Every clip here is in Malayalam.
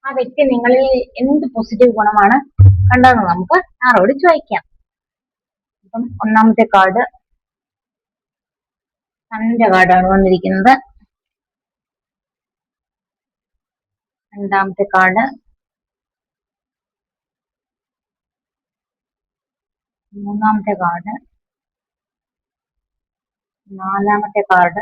ആ വ്യക്തി നിങ്ങളിൽ എന്ത് പോസിറ്റീവ് ഗുണമാണ് കണ്ടതെന്ന് നമുക്ക് ആരോട് ചോദിക്കാം. അപ്പം ഒന്നാമത്തെ കാർഡ് സണ്ണിന്റെ കാർഡാണ് വന്നിരിക്കുന്നത്. രണ്ടാമത്തെ കാർഡ് മൂന്നാമത്തെ കാർഡ് നാലാമത്തെ കാർഡ്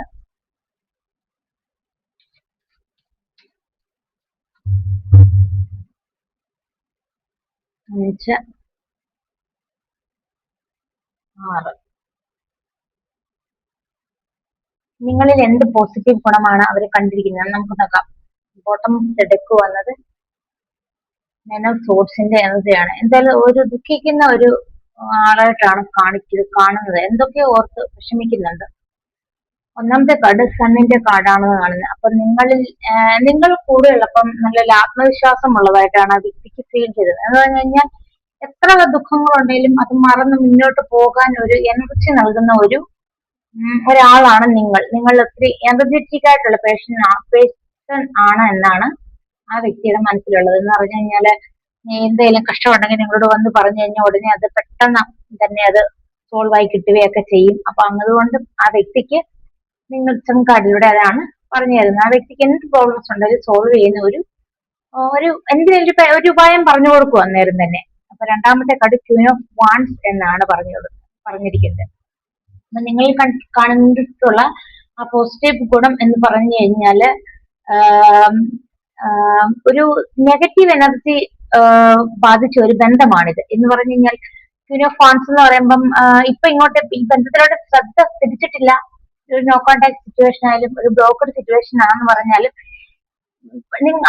അഞ്ച് 6. നിങ്ങളിൽ എന്ത് പോസിറ്റീവ് ഗുണമാണ് അവർ കണ്ടിരിക്കുന്നത് നമുക്ക് നോക്കാം. ബോട്ടം ഡെക്ക് വന്നത് മെൻ ഓഫ് സോർട്സിന്റെ എനർജിയാണ്. എന്തായാലും ഒരു ദുഃഖിക്കുന്ന ഒരു ആളായിട്ടാണ് കാണുന്നത്. എന്തൊക്കെയോ ഓർത്ത് വിഷമിക്കുന്നുണ്ട്. ഒന്നാമത്തെ കാർഡ് സണ്ണിന്റെ കാർഡാണെന്ന് കാണുന്നത്. അപ്പൊ നിങ്ങൾ കൂടെ ഉള്ളപ്പം നല്ല ആത്മവിശ്വാസം ഉള്ളതായിട്ടാണ് ആ വ്യക്തിക്ക് ഫീൽ ചെയ്തത്. എന്ന് പറഞ്ഞു കഴിഞ്ഞാൽ എത്ര ദുഃഖങ്ങളുണ്ടെങ്കിലും അത് മറന്ന് മുന്നോട്ട് പോകാൻ ഒരു എനർജി നൽകുന്ന ഒരാളാണ് നിങ്ങൾ ഒത്തിരി എനർജറ്റിക് ആയിട്ടുള്ള പേഴ്സൺ ആണ് എന്നാണ് ആ വ്യക്തിയുടെ മനസ്സിലുള്ളത്. എന്ന് പറഞ്ഞു കഴിഞ്ഞാല് എന്തെങ്കിലും കഷ്ടമുണ്ടെങ്കിൽ നിങ്ങളോട് വന്ന് പറഞ്ഞു കഴിഞ്ഞാൽ ഉടനെ അത് പെട്ടെന്ന് തന്നെ അത് സോൾവ് ആയി കിട്ടുകയൊക്കെ ചെയ്യും. അപ്പൊ അതുകൊണ്ട് ആ വ്യക്തിക്ക് നിങ്ങൾ കാർഡിലൂടെ അതാണ് പറഞ്ഞു തരുന്നത്. ആ വ്യക്തിക്ക് എന്ത് പ്രോബ്ലംസ് ഉണ്ടെങ്കിലും സോൾവ് ചെയ്യുന്ന എന്തിനൊരു ഒരു ഉപായം പറഞ്ഞു കൊടുക്കും അന്നേരം തന്നെ. അപ്പൊ രണ്ടാമത്തെ കാർഡ് ക്വീൻ ഓഫ് വാൻസ് എന്നാണ് പറഞ്ഞിരിക്കുന്നത്. അപ്പൊ നിങ്ങൾ കണ്ടിട്ടുള്ള ആ പോസിറ്റീവ് ഗുണം എന്ന് പറഞ്ഞു കഴിഞ്ഞാല് ഒരു നെഗറ്റീവ് എനർജി ബാധിച്ച ഒരു ബന്ധമാണിത്. എന്ന് പറഞ്ഞു കഴിഞ്ഞാൽ ക്വീൻ ഓഫ് വാൻസ് എന്ന് പറയുമ്പം ഇപ്പൊ ഇങ്ങോട്ട് ഈ ബന്ധത്തിലോട്ട് ശ്രദ്ധ തിരിച്ചിട്ടില്ല. ഒരു നോ കോണ്ടാക്ട് സിറ്റുവേഷൻ ആയാലും ഒരു ബ്രോക്കഡ് സിറ്റുവേഷൻ ആണെന്ന് പറഞ്ഞാലും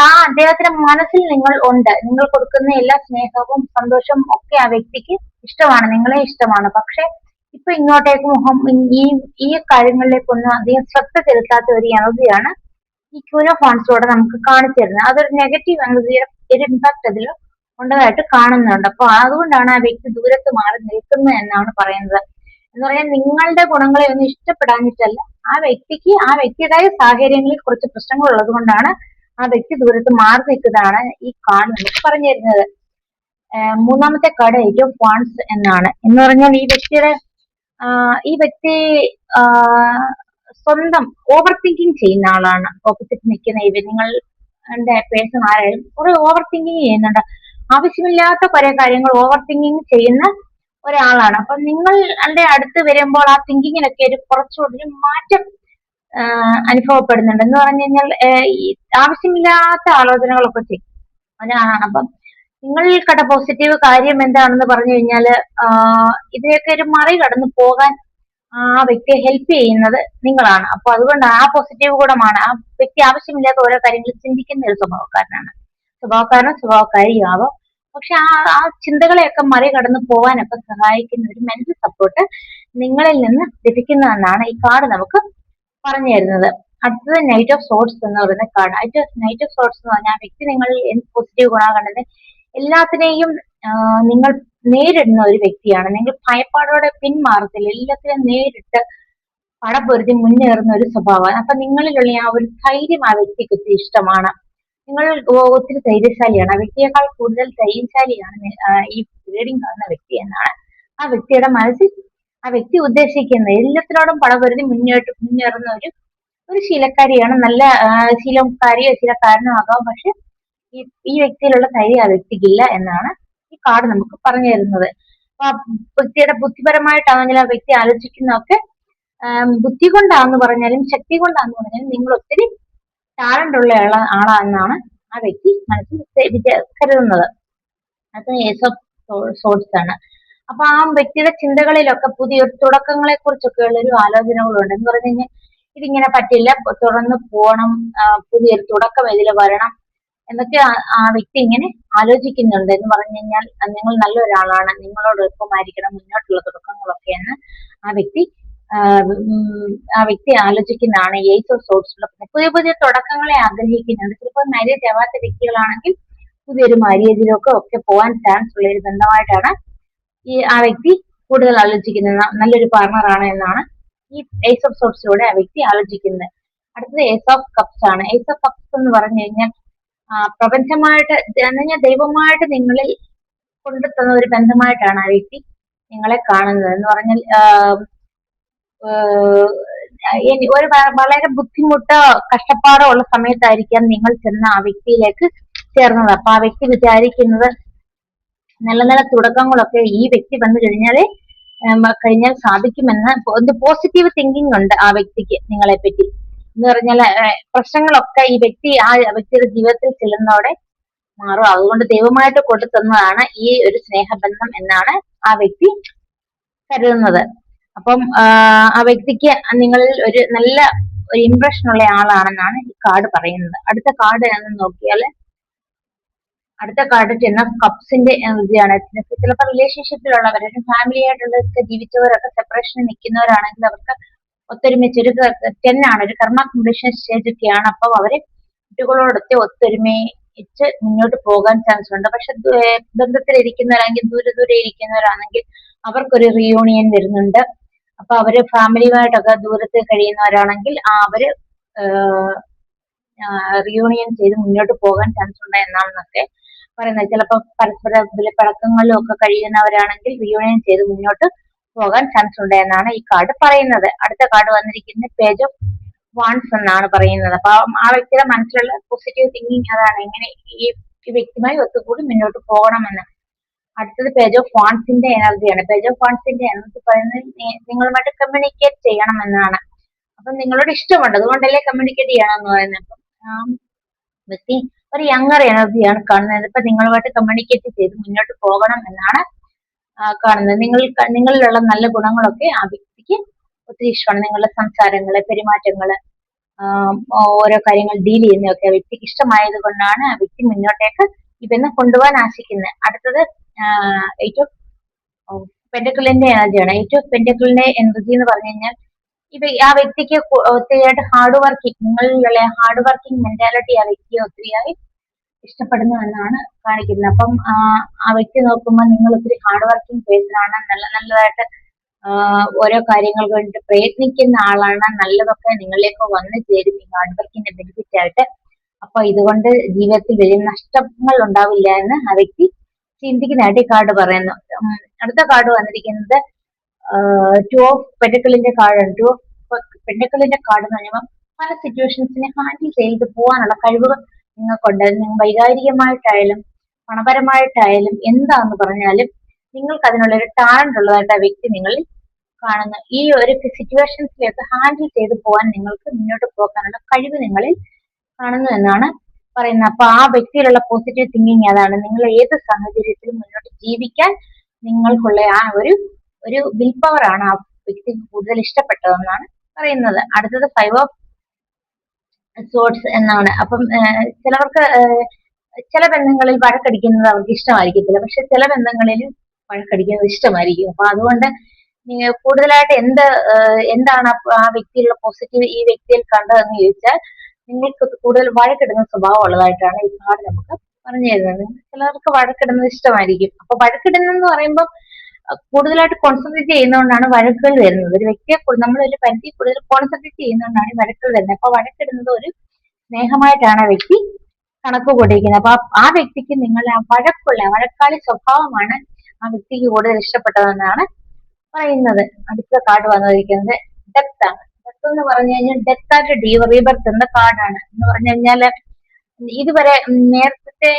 ആ അദ്ദേഹത്തിന്റെ മനസ്സിൽ നിങ്ങൾ ഉണ്ട്. നിങ്ങൾ കൊടുക്കുന്ന എല്ലാ സ്നേഹവും സന്തോഷവും ഒക്കെ ആ വ്യക്തിക്ക് ഇഷ്ടമാണ്, നിങ്ങളെ ഇഷ്ടമാണ്. പക്ഷെ ഇപ്പൊ ഇങ്ങോട്ടേക്ക് ഈ കാര്യങ്ങളിലേക്കൊന്നും അധികം ശ്രദ്ധ ചെലുത്താത്ത ഒരു എനർജിയാണ് ഈ ക്വീൻ ഓഫ് വാൻസിലൂടെ നമുക്ക് കാണിച്ചു തരുന്നത്. അതൊരു നെഗറ്റീവ് എനർജിയുടെ ഒരു ഇമ്പാക്ട് അതിൽ ഉള്ളതായിട്ട് കാണുന്നുണ്ട്. അപ്പൊ അതുകൊണ്ടാണ് ആ വ്യക്തി ദൂരത്ത് മാറി നിൽക്കുന്നത് എന്നാണ് പറയുന്നത്. എന്ന് പറഞ്ഞാൽ നിങ്ങളുടെ ഗുണങ്ങളെ ഒന്നും ഇഷ്ടപ്പെടാഞ്ഞിട്ടല്ല, ആ വ്യക്തിയുടേതായ സാഹചര്യങ്ങളിൽ കുറച്ച് പ്രശ്നങ്ങൾ ഉള്ളത് കൊണ്ടാണ് ആ വ്യക്തി ദൂരത്ത് മാറി നിൽക്കുന്നതാണ് ഈ കാർഡ് നമുക്ക് പറഞ്ഞു തരുന്നത്. മൂന്നാമത്തെ കാർഡ് എയ്റ്റ് ഓഫ് വാൻസ് എന്നാണ്. എന്ന് പറഞ്ഞാൽ ഈ വ്യക്തി സ്വന്തം ഓവർ തിങ്കിങ് ചെയ്യുന്ന ആളാണ്. ഓപ്പോസിറ്റ് നിൽക്കുന്ന നിങ്ങളുടെ പേഴ്സൺ ആരായാലും കുറെ ഓവർ തിങ്കിങ് ചെയ്യുന്നുണ്ട്. ആവശ്യമില്ലാത്ത കുറെ കാര്യങ്ങൾ ഓവർ തിങ്കിങ് ചെയ്യുന്ന ഒരാളാണ്. അപ്പൊ നിങ്ങളുടെ അടുത്ത് വരുമ്പോൾ ആ തിങ്കിങ്ങിനൊക്കെ കുറച്ചുകൂടി മാറ്റം അനുഭവപ്പെടുന്നുണ്ട്. എന്ന് പറഞ്ഞു കഴിഞ്ഞാൽ ആവശ്യമില്ലാത്ത ആലോചനകളൊക്കെ ചെയ്യും ഒരാളാണ്. അപ്പം നിങ്ങൾക്കടെ പോസിറ്റീവ് കാര്യം എന്താണെന്ന് പറഞ്ഞു കഴിഞ്ഞാല് ഇതിനൊക്കെ ഒരു മറികടന്ന് പോകാൻ ആ വ്യക്തിയെ ഹെൽപ്പ് ചെയ്യുന്നത് നിങ്ങളാണ്. അപ്പൊ അതുകൊണ്ട് ആ പോസിറ്റീവ് ഗുണമാണ്. ആ വ്യക്തി ആവശ്യമില്ലാത്ത ഓരോ കാര്യങ്ങൾ ചിന്തിക്കുന്ന ഒരു സ്വഭാവക്കാരിയാവാം. പക്ഷെ ആ ചിന്തകളെയൊക്കെ മറികടന്ന് പോകാനൊക്കെ സഹായിക്കുന്ന ഒരു മെന്റൽ സപ്പോർട്ട് നിങ്ങളിൽ നിന്ന് ലഭിക്കുന്നതെന്നാണ് ഈ കാർഡ് നമുക്ക് പറഞ്ഞു തരുന്നത്. അടുത്തത് നൈറ്റ് ഓഫ് സോർട്സ് എന്ന് പറയുന്ന കാർഡ്. നൈറ്റ് ഓഫ് സോർട്സ് എന്ന് പറഞ്ഞാൽ ആ വ്യക്തി നിങ്ങളിൽ എന്ത് പോസിറ്റീവ് ഗുണം കണ്ടത് എല്ലാത്തിനെയും നിങ്ങൾ നേരിടുന്ന ഒരു വ്യക്തിയാണ്. നിങ്ങൾ ഭയപ്പാടോടെ പിന്മാറത്തില്ല, എല്ലാത്തിനും നേരിട്ട് പടപൊരുതി മുന്നേറുന്ന ഒരു സ്വഭാവമാണ്. അപ്പൊ നിങ്ങളിലുള്ള ആ ഒരു ധൈര്യം ആ വ്യക്തിക്ക് ഒത്തിരി ഇഷ്ടമാണ്. നിങ്ങൾ ഒത്തിരി ധൈര്യശാലിയാണ്. ആ വ്യക്തിയേക്കാൾ കൂടുതൽ ധൈര്യശാലിയാണ് ഈ റീഡിംഗ് കാണുന്ന വ്യക്തി എന്നാണ് ആ വ്യക്തിയുടെ മനസ്സിൽ ആ വ്യക്തി ഉദ്ദേശിക്കുന്നത്. എല്ലാത്തിനോടും പടപൊരുതി മുന്നേറുന്ന ഒരു ശീലക്കാരിയാണ്. നല്ല ശീലക്കാരനോ ആകാം. പക്ഷെ ഈ വ്യക്തിയിലുള്ള ധൈര്യം ആ വ്യക്തിക്കില്ല എന്നാണ് ഈ കാർഡ് നമുക്ക് പറഞ്ഞു തരുന്നത്. അപ്പൊ വ്യക്തിയുടെ ബുദ്ധിപരമായിട്ടാണെങ്കിലും ആ വ്യക്തി ആലോചിക്കുന്നതൊക്കെ ബുദ്ധി കൊണ്ടാന്ന് പറഞ്ഞാലും ശക്തി കൊണ്ടാന്ന് പറഞ്ഞാലും നിങ്ങൾ ഒത്തിരി ടാലന്റ് ഉള്ള ആളാണെന്നാണ് ആ വ്യക്തി മനസ്സിൽ കരുതുന്നത്. അത് ഏസ് ഓഫ് സോർട്സ് ആണ്. അപ്പൊ ആ വ്യക്തിയുടെ ചിന്തകളിലൊക്കെ പുതിയൊരു തുടക്കങ്ങളെ കുറിച്ചൊക്കെയുള്ള ഒരു ആലോചനകളുണ്ട്. എന്ന് പറഞ്ഞു കഴിഞ്ഞാൽ ഇതിങ്ങനെ പറ്റില്ല, തുറന്ന് പോകണം, പുതിയൊരു തുടക്കം ഇതിൽ വരണം എന്നൊക്കെ ആ വ്യക്തി ഇങ്ങനെ ആലോചിക്കുന്നുണ്ട്. എന്ന് പറഞ്ഞു കഴിഞ്ഞാൽ നിങ്ങൾ നല്ലൊരാളാണ്, നിങ്ങളോട് എളുപ്പമായിരിക്കണം മുന്നോട്ടുള്ള തുടക്കങ്ങളൊക്കെ എന്ന് ആ വ്യക്തി ആലോചിക്കുന്നതാണ് ഏസ് ഓഫ് സോർട്സിലുള്ള. പുതിയ തുടക്കങ്ങളെ ആഗ്രഹിക്കുന്നുണ്ട്. ചിലപ്പോൾ മാരേജ് ആവാത്ത വ്യക്തികളാണെങ്കിൽ പുതിയൊരു മാരേജിലൊക്കെ പോകാൻ ചാൻസ് ഉള്ള ഒരു ബന്ധമായിട്ടാണ് ആ വ്യക്തി കൂടുതൽ ആലോചിക്കുന്നത്. നല്ലൊരു പാർട്ണറാണ് എന്നാണ് ഈ ഏസ് ഓഫ് സോർട്സിലൂടെ ആ വ്യക്തി ആലോചിക്കുന്നത്. അടുത്തത് ഏസ് ഓഫ് കപ്സ് ആണ്. ഏസ് ഓഫ് കപ്സ് എന്ന് പറഞ്ഞു കഴിഞ്ഞാൽ പ്രപഞ്ചമായിട്ട് എന്ന് പറഞ്ഞാൽ ദൈവമായിട്ട് നിങ്ങളിൽ കൊണ്ടുതന്ന ഒരു ബന്ധമായിട്ടാണ് ആ വ്യക്തി നിങ്ങളെ കാണുന്നത് എന്ന് പറഞ്ഞാൽ ഒരു വളരെ ബുദ്ധിമുട്ടോ കഷ്ടപ്പാടോ ഉള്ള സമയത്തായിരിക്കാം നിങ്ങൾ ചെന്ന ആ വ്യക്തിയിലേക്ക് ചേർന്നത്. അപ്പൊ ആ വ്യക്തി വിചാരിക്കുന്നത് നല്ല നല്ല തുടക്കങ്ങളൊക്കെ ഈ വ്യക്തി വന്നു കഴിഞ്ഞാൽ സാധിക്കുമെന്ന് ಒಂದು പോസിറ്റീവ് തിങ്കിങ് ഉണ്ട് ആ വ്യക്തിക്ക് നിങ്ങളെ പറ്റി. എന്ന് പറഞ്ഞാൽ പ്രശ്നങ്ങളൊക്കെ ആ വ്യക്തിയുടെ ജീവിതത്തിൽ ചെല്ലുന്നതോടെ മാറും. അതുകൊണ്ട് ദൈവമായിട്ട് കൊണ്ടുതന്നതാണ് ഈ ഒരു സ്നേഹബന്ധം എന്നാണ് ആ വ്യക്തി കരുതുന്നത്. അപ്പം ആ വ്യക്തിക്ക് നിങ്ങളിൽ ഒരു നല്ല ഒരു ഇംപ്രഷൻ ഉള്ള ആളാണെന്നാണ് ഈ കാർഡ് പറയുന്നത്. അടുത്ത കാർഡ് എന്ന് നോക്കിയാൽ അടുത്ത കാർഡ് ടെൻ ഓഫ് കപ്സിന്റെ എനർജിയാണ്. ചിലപ്പോൾ റിലേഷൻഷിപ്പിലുള്ളവർ ഫാമിലി ആയിട്ടുള്ളതൊക്കെ ജീവിച്ചവരൊക്കെ സെപ്പറേഷനിൽ നിൽക്കുന്നവരാണെങ്കിൽ അവർക്ക് ഒത്തൊരുമിച്ച് ഒരു 10 ആണ്, ഒരു കർമ്മ കംപ്ലീഷൻ സ്റ്റേജ് ഒക്കെയാണ്. അപ്പോൾ അവര് കുട്ടികളോടൊത്ത് ഒത്തൊരുമിച്ച് മുന്നോട്ട് പോകാൻ ചാൻസ് ഉണ്ട്. പക്ഷെ ബന്ധത്തിലിരിക്കുന്നവരാണെങ്കിൽ ദൂരെ ഇരിക്കുന്നവരാണെങ്കിൽ അവർക്കൊരു റിയൂണിയൻ വരുന്നുണ്ട്. അപ്പൊ അവര് ഫാമിലിയുമായിട്ടൊക്കെ ദൂരത്ത് കഴിയുന്നവരാണെങ്കിൽ അവര് റിയൂണിയൻ ചെയ്ത് മുന്നോട്ട് പോകാൻ ചാൻസ് ഉണ്ട് എന്നാണെന്നൊക്കെ പറയുന്നത്. ചിലപ്പോൾ പരസ്പര പഴക്കങ്ങളിലും ഒക്കെ കഴിയുന്നവരാണെങ്കിൽ റിയൂണിയൻ ചെയ്ത് മുന്നോട്ട് പോകാൻ ചാൻസ് ഉണ്ട് എന്നാണ് ഈ കാർഡ് പറയുന്നത്. അടുത്ത കാർഡ് വന്നിരിക്കുന്നത് പേജ് ഓഫ് വാൺസ് എന്നാണ് പറയുന്നത്. അപ്പൊ ആ വ്യക്തിയുടെ മനസ്സിലുള്ള പോസിറ്റീവ് തിങ്കിങ് അതാണ്, എങ്ങനെ ഈ വ്യക്തിയുമായി ഒത്തുകൂടി മുന്നോട്ട് പോകണമെന്ന്. അടുത്തത് പേജ് ഓഫ് വാൺസിന്റെ എനർജിയാണ്. പേജ് ഓഫ് വാൺസിന്റെ എനർജി പറയുന്നത് നിങ്ങളുമായിട്ട് കമ്മ്യൂണിക്കേറ്റ് ചെയ്യണം എന്നാണ്. അപ്പൊ നിങ്ങളോട് ഇഷ്ടമുണ്ട്, അതുകൊണ്ടല്ലേ കമ്മ്യൂണിക്കേറ്റ് ചെയ്യണം എന്ന് പറയുന്നത്. അപ്പം വ്യക്തി ഒരു യങ്ങർ എനർജിയാണ് കാണുന്നത്. ഇപ്പൊ നിങ്ങളുമായിട്ട് കമ്മ്യൂണിക്കേറ്റ് ചെയ്ത് മുന്നോട്ട് പോകണം എന്നാണ് കാണുന്നത്. നിങ്ങളിലുള്ള നല്ല ഗുണങ്ങളൊക്കെ ആ വ്യക്തിക്ക് ഒത്തിരി ഇഷ്ടമാണ്. നിങ്ങളുടെ സംസാരങ്ങള്, പെരുമാറ്റങ്ങള്, ഓരോ കാര്യങ്ങൾ ഡീൽ ചെയ്യുന്നതൊക്കെ വ്യക്തിക്ക് ഇഷ്ടമായത് കൊണ്ടാണ് ആ വ്യക്തി മുന്നോട്ടേക്ക് ഈ ബന്ധം കൊണ്ടുപോകാൻ ആശിക്കുന്നത്. അടുത്തത് 8 ഓഫ് പെന്റക്കിളിന്റെ എനർജിയാണ്. 8 ഓഫ് പെന്റക്കിളിന്റെ എനർജി എന്ന് പറഞ്ഞു കഴിഞ്ഞാൽ ആ വ്യക്തിക്ക് ഒത്തിരിയായിട്ട് ഹാർഡ് വർക്കിംഗ്, നിങ്ങളിലുള്ള ഹാർഡ് വർക്കിംഗ് മെന്റാലിറ്റി ആ വ്യക്തിയെ ഒത്തിരിയായി ഇഷ്ടപ്പെടുന്നു എന്നാണ് കാണിക്കുന്നത്. അപ്പം ആ വ്യക്തി നോക്കുമ്പോൾ നിങ്ങൾ ഒത്തിരി ഹാർഡ് വർക്കിംഗ് പേഴ്സൺ ആണ്, നല്ലതായിട്ട് ഓരോ കാര്യങ്ങൾക്ക് വേണ്ടി പ്രയത്നിക്കുന്ന ആളാണ്, നല്ലതൊക്കെ നിങ്ങളിലേക്ക് വന്നു ചേരും ഈ ഹാർഡ് വർക്കിന്റെ ബെനിഫിറ്റ് ആയിട്ട്. അപ്പൊ ഇതുകൊണ്ട് ജീവിതത്തിൽ വലിയ നഷ്ടങ്ങൾ ഉണ്ടാവില്ല എന്ന് ആ വ്യക്തി ചിന്തിക്കുന്നതായിട്ട് ഈ കാർഡ് പറയുന്നു. അടുത്ത കാർഡ് വന്നിരിക്കുന്നത് 2 ഓഫ് പെന്റക്കിളിന്റെ കാർഡാണ്. 2 ഓഫ് പെന്റക്കിളിന്റെ കാർഡ് എന്ന് പറയുമ്പോൾ പല സിറ്റുവേഷൻസിനെ ഹാൻഡിൽ ചെയ്ത് പോകാനുള്ള കഴിവുകൾ നിങ്ങൾക്കുണ്ട്. വൈകാരികമായിട്ടായാലും പണപരമായിട്ടായാലും എന്താന്ന് പറഞ്ഞാലും നിങ്ങൾക്ക് അതിനുള്ള ഒരു ടാലന്റ് ഉള്ളതായിട്ട് ആ വ്യക്തി നിങ്ങളിൽ കാണുന്നു. ഈ ഒരു സിറ്റുവേഷൻസിലേക്ക് ഹാൻഡിൽ ചെയ്ത് പോകാൻ നിങ്ങൾക്ക് മുന്നോട്ട് പോകാനുള്ള കഴിവ് നിങ്ങളിൽ കാണുന്നു എന്നാണ് പറയുന്നത്. അപ്പൊ ആ വ്യക്തിയിലുള്ള പോസിറ്റീവ് തിങ്കിങ് അതാണ്. നിങ്ങൾ ഏത് സാഹചര്യത്തിലും മുന്നോട്ട് ജീവിക്കാൻ നിങ്ങൾക്കുള്ള ആ ഒരു വിൽ പവർ ആണ് ആ വ്യക്തിക്ക് കൂടുതൽ ഇഷ്ടപ്പെട്ടതെന്നാണ് പറയുന്നത്. അടുത്തത് 5 ഓഫ് സോർട്സ് എന്നാണ്. അപ്പം ചിലവർക്ക് ചില ബന്ധങ്ങളിൽ വഴക്കടിക്കുന്നത് അവർക്ക് ഇഷ്ടമായിരിക്കത്തില്ല, പക്ഷെ ചില ബന്ധങ്ങളിൽ വഴക്കടിക്കുന്നത് ഇഷ്ടമായിരിക്കും. അപ്പൊ അതുകൊണ്ട് കൂടുതലായിട്ട് എന്താണ് ആ വ്യക്തിയിലുള്ള പോസിറ്റീവ് ഈ വ്യക്തിയിൽ കണ്ടതെന്ന് ചോദിച്ചാൽ നിങ്ങൾക്ക് കൂടുതൽ വഴക്കിടുന്ന സ്വഭാവം ഉള്ളതായിട്ടാണ് ഈ കാർഡ് നമുക്ക് പറഞ്ഞു തരുന്നത്. ചിലർക്ക് വഴക്കിടുന്നത് ഇഷ്ടമായിരിക്കും. അപ്പൊ വഴക്കിടുന്നെന്ന് പറയുമ്പോൾ കൂടുതലായിട്ട് കോൺസെൻട്രേറ്റ് ചെയ്യുന്നതുകൊണ്ടാണ് വഴക്കുകൾ വരുന്നത്. ഒരു വ്യക്തിയെ നമ്മൾ ഒരു പരിധി കൂടുതൽ കോൺസെൻട്രേറ്റ് ചെയ്യുന്നതുകൊണ്ടാണ് ഈ വഴക്കുകൾ വരുന്നത്. അപ്പൊ വഴക്കിടുന്നത് ഒരു സ്നേഹമായിട്ടാണ് ആ വ്യക്തി കണക്ക് കൂട്ടിയിരിക്കുന്നത്. അപ്പൊ ആ വ്യക്തിക്ക് നിങ്ങളെ വഴക്കാളി സ്വഭാവമാണ് ആ വ്യക്തിക്ക് കൂടുതൽ ഇഷ്ടപ്പെട്ടതെന്നാണ് പറയുന്നത്. അടുത്ത കാർഡ് വന്നിരിക്കുന്നത് ഡെത്ത് ആണ്. ഡെത്ത് എന്ന് പറഞ്ഞു കഴിഞ്ഞാൽ ഡെത്ത് ആൻഡ് റീബർത്ത് എന്ന കാർഡാണ്. എന്ന് പറഞ്ഞു കഴിഞ്ഞാല് ഇതുവരെ നേരത്തെ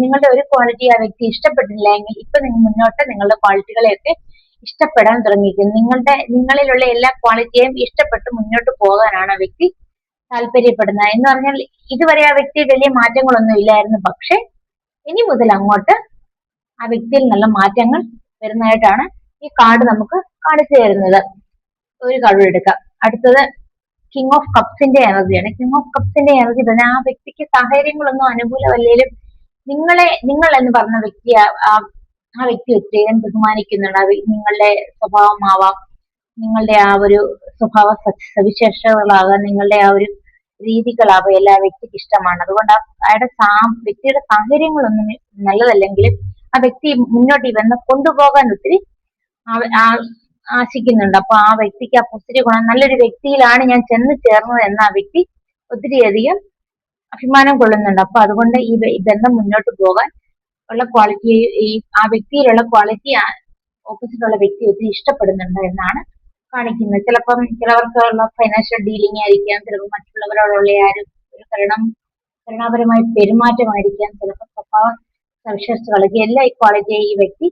നിങ്ങളുടെ ഒരു ക്വാളിറ്റി ആ വ്യക്തി ഇഷ്ടപ്പെട്ടില്ല എങ്കിൽ ഇപ്പൊ നിങ്ങൾ മുന്നോട്ട് നിങ്ങളുടെ ക്വാളിറ്റികളെയൊക്കെ ഇഷ്ടപ്പെടാൻ തുടങ്ങിയിരിക്കുന്നു. നിങ്ങളിലുള്ള എല്ലാ ക്വാളിറ്റിയെയും ഇഷ്ടപ്പെട്ട് മുന്നോട്ട് പോകാനാണ് ആ വ്യക്തി താല്പര്യപ്പെടുന്നത്. എന്ന് പറഞ്ഞാൽ ഇതുവരെ ആ വ്യക്തി വലിയ മാറ്റങ്ങളൊന്നും ഇല്ലായിരുന്നു, പക്ഷെ ഇനി മുതൽ അങ്ങോട്ട് ആ വ്യക്തിയിൽ നല്ല മാറ്റങ്ങൾ വരുന്നതായിട്ടാണ് ഈ കാർഡ് നമുക്ക് കാണിച്ചു തരുന്നത്. ഒരു കാർഡ് എടുക്കാം. അടുത്തത് കിങ് ഓഫ് കപ്സിന്റെ എനർജിയാണ്. കിങ് ഓഫ് കപ്സിന്റെ എനർജി തന്നെ ആ വ്യക്തിക്ക് സാഹചര്യങ്ങളൊന്നും അനുകൂലമല്ലേലും നിങ്ങൾ എന്ന് പറഞ്ഞ വ്യക്തി ആ വ്യക്തി ഒത്തിരിയും ബഹുമാനിക്കുന്നുണ്ട്. നിങ്ങളുടെ സ്വഭാവമാവാം, നിങ്ങളുടെ ആ ഒരു സ്വഭാവ സവിശേഷതകളാകാം, നിങ്ങളുടെ ആ ഒരു രീതികളാവാം എല്ലാ വ്യക്തിക്ക് ഇഷ്ടമാണ്. അതുകൊണ്ട് വ്യക്തിയുടെ സാഹചര്യങ്ങളൊന്നും നല്ലതല്ലെങ്കിലും ആ വ്യക്തി മുന്നോട്ട് ഈ ബന്ധം കൊണ്ടുപോകാൻ ഒത്തിരി ആശിക്കുന്നുണ്ട്. അപ്പൊ ആ വ്യക്തിക്ക് ആ പോസിറ്റീവ് ഗുണം, നല്ലൊരു വ്യക്തിയിലാണ് ഞാൻ ചെന്ന് ചേർന്നത് എന്ന ആ വ്യക്തി ഒത്തിരിയധികം അഭിമാനം കൊള്ളുന്നുണ്ട്. അപ്പൊ അതുകൊണ്ട് ഈ ബന്ധം മുന്നോട്ട് പോകാൻ ഉള്ള ക്വാളിറ്റി, ഈ ആ വ്യക്തിയിലുള്ള ക്വാളിറ്റി ഓപ്പോസിറ്റ് ഉള്ള വ്യക്തി ഒത്തിരി ഇഷ്ടപ്പെടുന്നുണ്ട് എന്നാണ് കാണിക്കുന്നത്. ചിലപ്പം ചിലവർക്കുള്ള ഫൈനാൻഷ്യൽ ഡീലിംഗ് ആയിരിക്കാം, ചിലപ്പോൾ മറ്റുള്ളവരോടുള്ള ഒരു കരുണാപരമായ പെരുമാറ്റമായിരിക്കാം, ചിലപ്പോൾ സ്വഭാവ സവിശേഷതകളൊക്കെ എല്ലാ ഈ ക്വാളിറ്റിയെ ഈ വ്യക്തി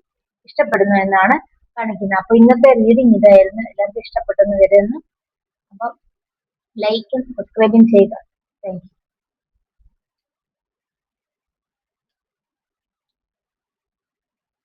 ഇഷ്ടപ്പെടുന്നു എന്നാണ് കാണിക്കുന്നത്. അപ്പൊ ഇന്നത്തെ റീഡിങ് ഇതായിരുന്നു. എല്ലാവർക്കും ഇഷ്ടപ്പെട്ടെന്ന് വരുന്നു. അപ്പം ലൈക്കും സബ്സ്ക്രൈബും ചെയ്യുക. Thank you.